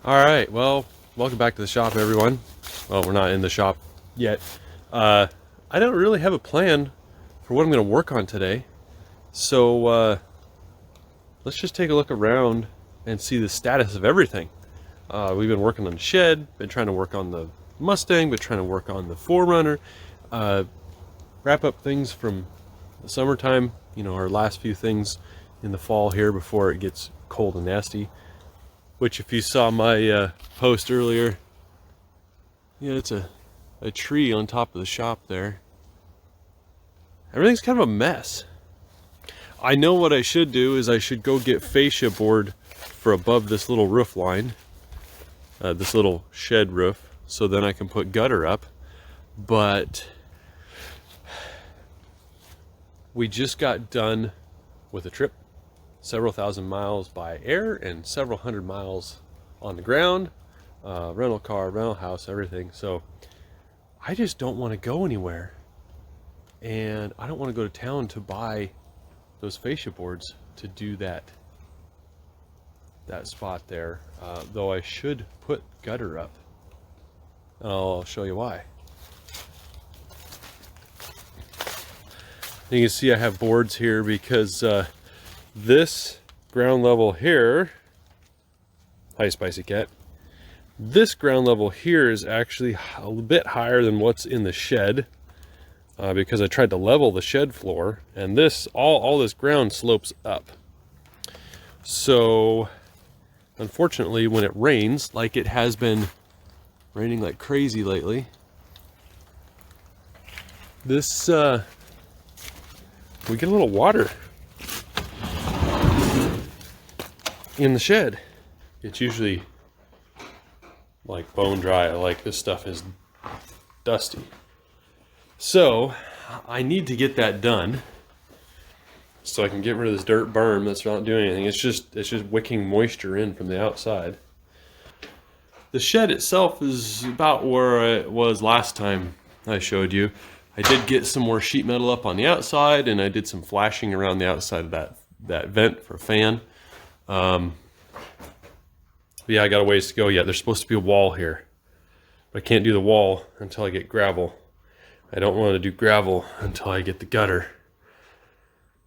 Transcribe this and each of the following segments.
All right, well, welcome back to the shop, everyone. Well, we're not in the shop yet. I don't really have a plan for what I'm going to work on today. So let's just take a look around and see the status of everything. We've been working on the shed, been trying to work on the Mustang, been trying to work on the 4Runner, wrap up things from the summertime, our last few things in the fall here before it gets cold and nasty. Which, if you saw my post earlier, it's a tree on top of the shop there. Everything's kind of a mess. I know what I should do is I should go get fascia board for above this little roof line, this little shed roof, so then I can put gutter up. But we just got done with a trip. Several thousand miles by air and several hundred miles on the ground, rental car, rental house, everything. So I just don't want to go anywhere, and I don't want to go to town to buy those fascia boards to do that spot there, though I should put gutter up. I'll show you why. You can see I have boards here because this ground level here, hi Spicy Cat, this ground level here is actually a bit higher than what's in the shed, because I tried to level the shed floor, and this all this ground slopes up. So unfortunately, when it rains, like it has been raining like crazy lately, this we get a little water in the shed. It's usually like bone dry, like this stuff is dusty. So I need to get that done so I can get rid of this dirt berm that's not doing anything. It's just wicking moisture in from the outside. The shed itself is about where it was last time I showed you. I did get some more sheet metal up on the outside, and I did some flashing around the outside of that vent for a fan. Yeah, I got a ways to go yet. There's supposed to be a wall here, but I can't do the wall until I get gravel. I don't want to do gravel until I get the gutter.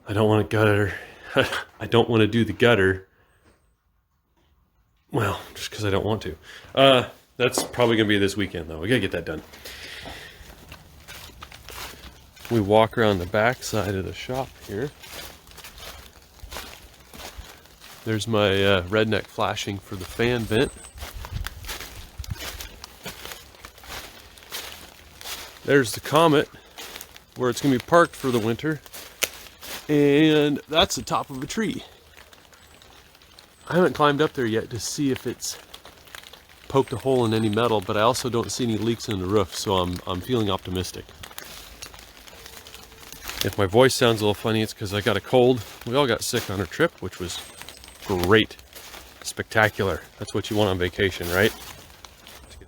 I don't want to gutter. I don't want to do the gutter. Well, just because I don't want to. That's probably going to be this weekend, though. We got to get that done. We walk around the back side of the shop here. There's my redneck flashing for the fan vent. There's the Comet, where it's going to be parked for the winter. And that's the top of a tree. I haven't climbed up there yet to see if it's poked a hole in any metal, but I also don't see any leaks in the roof, so I'm feeling optimistic. If my voice sounds a little funny, it's because I got a cold. We all got sick on our trip, which was great. Spectacular. That's what you want on vacation, right?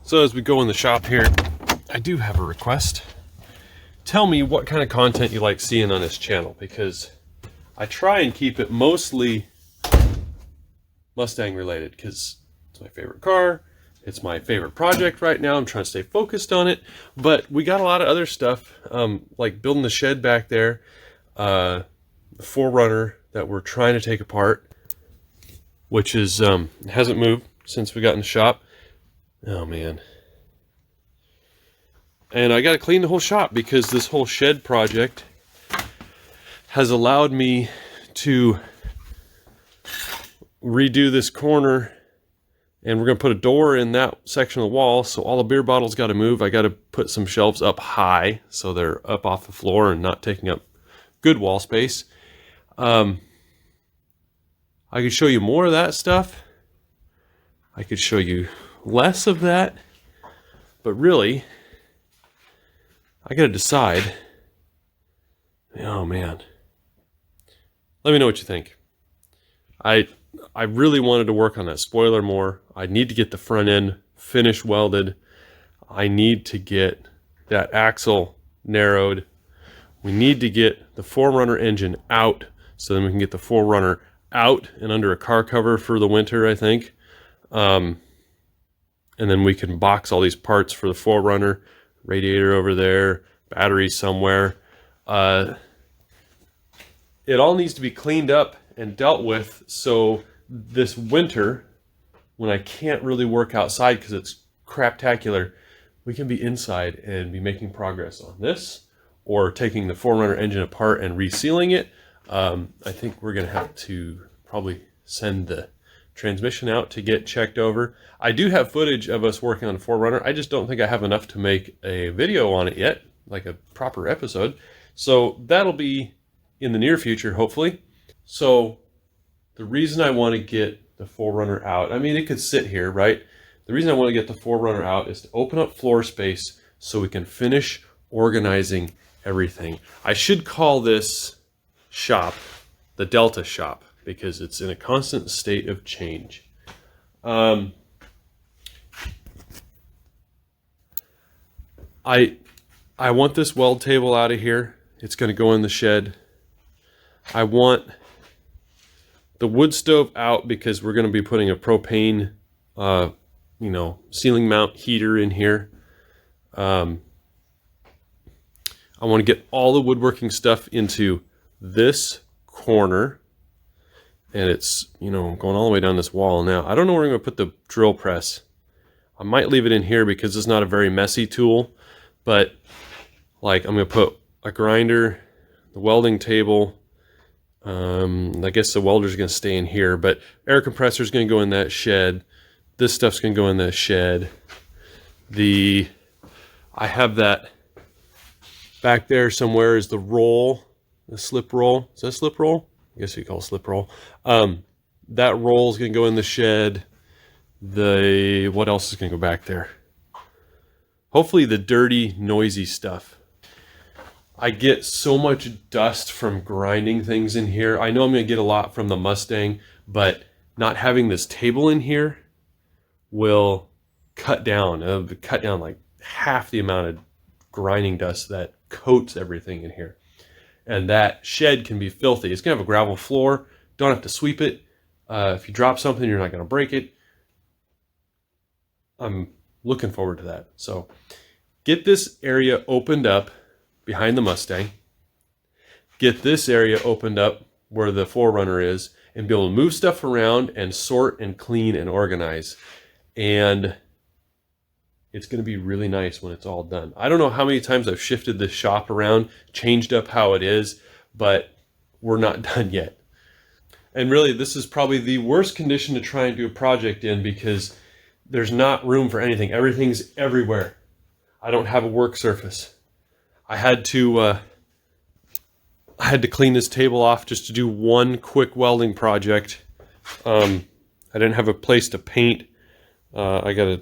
So as we go in the shop here, I do have a request. Tell me what kind of content you like seeing on this channel, because I try and keep it mostly Mustang related, because it's my favorite car. It's my favorite project right now. I'm trying to stay focused on it, but we got a lot of other stuff, like building the shed back there, the 4Runner that we're trying to take apart, which is hasn't moved since we got in the shop. Oh man. And I got to clean the whole shop because this whole shed project has allowed me to redo this corner, and we're going to put a door in that section of the wall, so all the beer bottles got to move. I got to put some shelves up high so they're up off the floor and not taking up good wall space. I could show you more of that stuff. I could show you less of that, but really, I got to decide. Oh man. Let me know what you think. I really wanted to work on that spoiler more. I need to get the front end finish welded. I need to get that axle narrowed. We need to get the 4Runner engine out so then we can get the 4Runner out and under a car cover for the winter, I think. and then we can box all these parts for the 4Runner, radiator over there, battery somewhere. It all needs to be cleaned up and dealt with, so this winter, when I can't really work outside because it's craptacular, we can be inside and be making progress on this, or taking the 4Runner engine apart and resealing it. I think we're going to have to probably send the transmission out to get checked over. I do have footage of us working on the 4Runner. I just don't think I have enough to make a video on it yet, like a proper episode. So that'll be in the near future, hopefully. So the reason I want to get the 4Runner out, I mean, it could sit here, right? The reason I want to get the 4Runner out is to open up floor space so we can finish organizing everything. I should call this shop the Delta shop because it's in a constant state of change. I want this weld table out of here. It's going to go in the shed. I want the wood stove out because we're going to be putting a propane, ceiling mount heater in here. I want to get all the woodworking stuff into this corner, and it's, going all the way down this wall now. I don't know where I'm going to put the drill press. I might leave it in here because it's not a very messy tool, but like I'm going to put a grinder, the welding table. I guess the welder's going to stay in here, but air compressor is going to go in that shed. This stuff's going to go in that shed. I have that back there somewhere is the roll, the slip roll. Is that slip roll? I guess you call it slip roll. That roll is going to go in the shed. What else is going to go back there? Hopefully the dirty, noisy stuff. I get so much dust from grinding things in here. I know I'm going to get a lot from the Mustang, but not having this table in here will cut down like half the amount of grinding dust that coats everything in here. And that shed can be filthy. It's going to have a gravel floor. Don't have to sweep it. If you drop something, you're not going to break it. I'm looking forward to that. So get this area opened up behind the Mustang. Get this area opened up where the 4Runner is, and be able to move stuff around and sort and clean and organize. And it's going to be really nice when it's all done. I don't know how many times I've shifted this shop around, changed up how it is, but we're not done yet. And really, this is probably the worst condition to try and do a project in because there's not room for anything. Everything's everywhere. I don't have a work surface. I had to clean this table off just to do one quick welding project. I didn't have a place to paint. I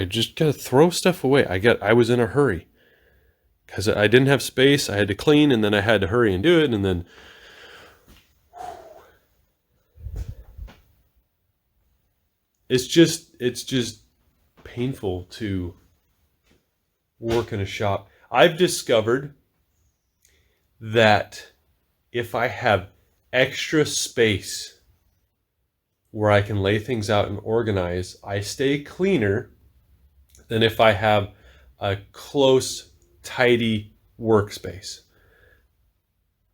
just gotta throw stuff away. I was in a hurry because I didn't have space. I had to clean, and then I had to hurry and do it, and then it's just painful to work in a shop. I've discovered that if I have extra space where I can lay things out and organize, I stay cleaner than if I have a close, tidy workspace.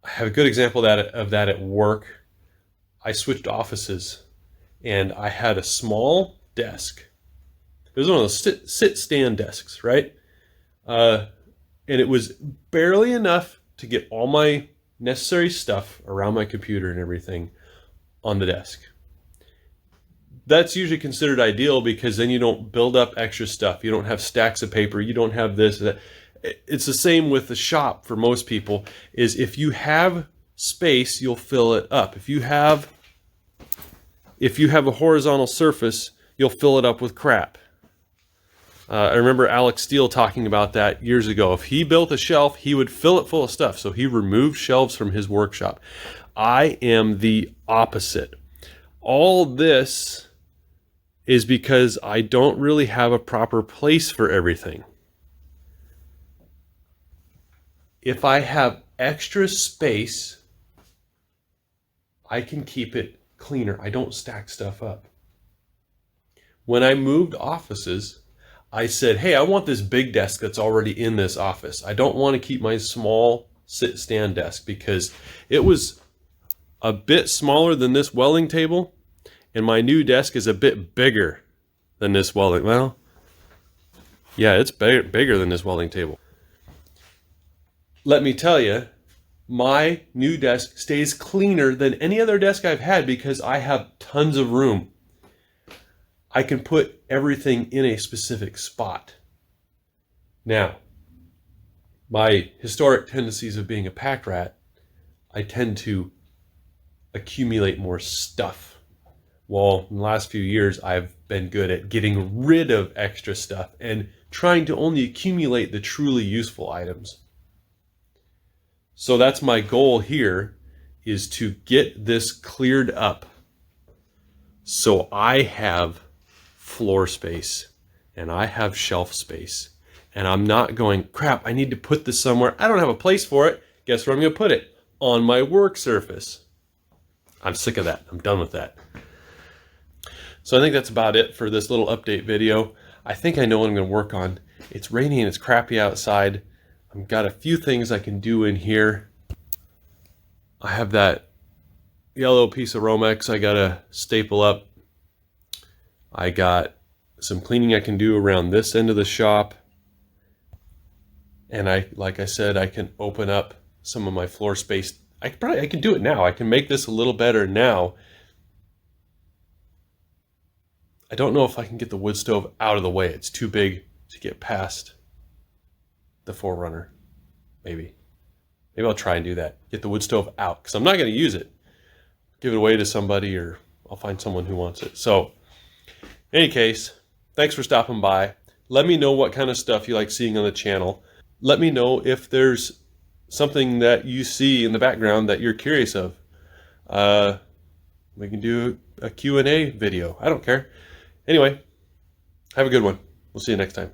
I have a good example of that at work. I switched offices and I had a small desk. It was one of those sit-stand desks, right? And it was barely enough to get all my necessary stuff around my computer and everything on the desk. That's usually considered ideal because then you don't build up extra stuff. You don't have stacks of paper. You don't have this, that. It's the same with the shop for most people, is if you have space, you'll fill it up. If you have a horizontal surface, you'll fill it up with crap. I remember Alex Steele talking about that years ago. If he built a shelf, he would fill it full of stuff. So he removed shelves from his workshop. I am the opposite. All this is because I don't really have a proper place for everything. If I have extra space, I can keep it cleaner. I don't stack stuff up. When I moved offices, I said, hey, I want this big desk that's already in this office. I don't want to keep my small sit-stand desk because it was a bit smaller than this welding table, and my new desk is a bit bigger than this welding. Well, yeah, it's bigger than this welding table. Let me tell you, my new desk stays cleaner than any other desk I've had because I have tons of room. I can put everything in a specific spot. Now, my historic tendencies of being a pack rat, I tend to accumulate more stuff. Well, in the last few years, I've been good at getting rid of extra stuff and trying to only accumulate the truly useful items. So that's my goal here, is to get this cleared up so I have floor space and I have shelf space, and I'm not going, crap, I need to put this somewhere. I don't have a place for it. Guess where I'm going to put it? On my work surface. I'm sick of that. I'm done with that. So I think that's about it for this little update video. I think I know what I'm going to work on. It's rainy and it's crappy outside. I've got a few things I can do in here. I have that yellow piece of Romex I got to staple up. I got some cleaning I can do around this end of the shop. And like I said, I can open up some of my floor space. I can do it now. I can make this a little better now. I don't know if I can get the wood stove out of the way. It's too big to get past the 4Runner. Maybe I'll try and do that. Get the wood stove out, because I'm not going to use it. Give it away to somebody, or I'll find someone who wants it. So, in any case, thanks for stopping by. Let me know what kind of stuff you like seeing on the channel. Let me know if there's something that you see in the background that you're curious of. We can do a Q&A video. I don't care. Anyway, have a good one. We'll see you next time.